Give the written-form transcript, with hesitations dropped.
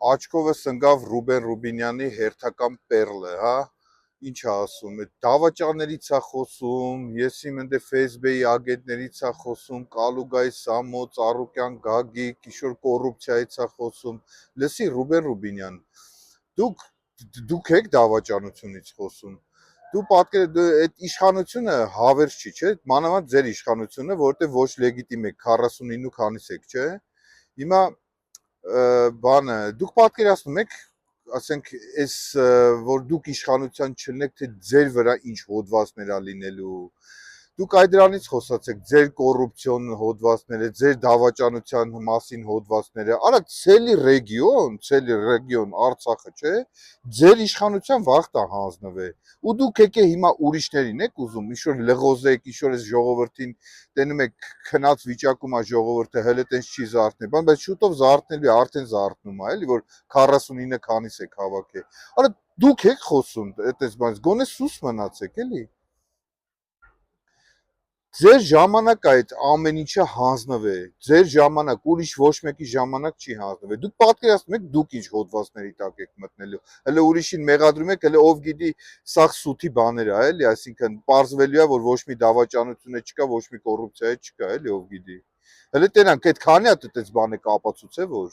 աչքովս ընկավ Ռուբեն Ռուբինյանի հերթական պերլը, հա։ Ինչ ասում է, դավաճաններից է խոսում, ես իմ ընդ Facebook-ի ագետներից է խոսում, Կալուգայի Սամո, Ծառուկյան Գագիկ, ինչ-որ կոռուպցիայից է խոսում։ Լսի Ռուբեն Ռուբինյան, դուք եք դավաճանությունից խոսում։ Դու պատկեր այդ իշխանությունը հավերժ չի, չէ՞, մանավանդ ձեր իշխանությունը, որտեղ ոչ լեգիտիմ եք 49 քանիս եք, չէ՞։ Հիմա բանը դուք պատկերացնում եք, ասենք, այս որ դուք իշխանության չլինեք, թե ձեր վրա ինչ հոդվածներ ա լինելու։ Դուք այդ դրանից խոսացեք, ձեր կոռուպցիոն հոդվածները, ձեր դավաճանության մասին հոդվածները, արա ցելի ռեգիոն Արցախը, չէ՞, ձեր իշխանության վախտա հանձնվե։ Ու դուք եկե հիմա ուրիշներին եք ուզում, ինչ որ լղոզեք, ինչ որ այս ժողովրդին տենում եք քնած վիճակում է ժողովուրդը, հələ տենց չի զարթնել, բայց շուտով զարթնելու է, արդեն զարթնում է, էլի որ 49 քանիս եք հավաքել։ Արա դուք եք խոսում այդպես բանից, գոնե սուս մնացեք, էլի։ Ձեր ժամանակ այդ ամեն ինչը հանձնվե, ձեր ժամանակ, ուրիշ ոչ մեկի ժամանակ չի հանձնվե։ Դուք պատկերացնում եք դուք ինչ հոդվածների տակ եք մտնելու։ Հələ ուրիշին մեղադրում եք, հələ ով գիտի սաղ սութի բաներ է, էլի, այսինքն պարզվելու է, որ ոչ մի դավաճանություն չկա, ոչ մի կոռուպցիա չկա, էլի, ով գիտի։ Հələ տենանք այդքանի է այդպես բան եք ապացուցե, որ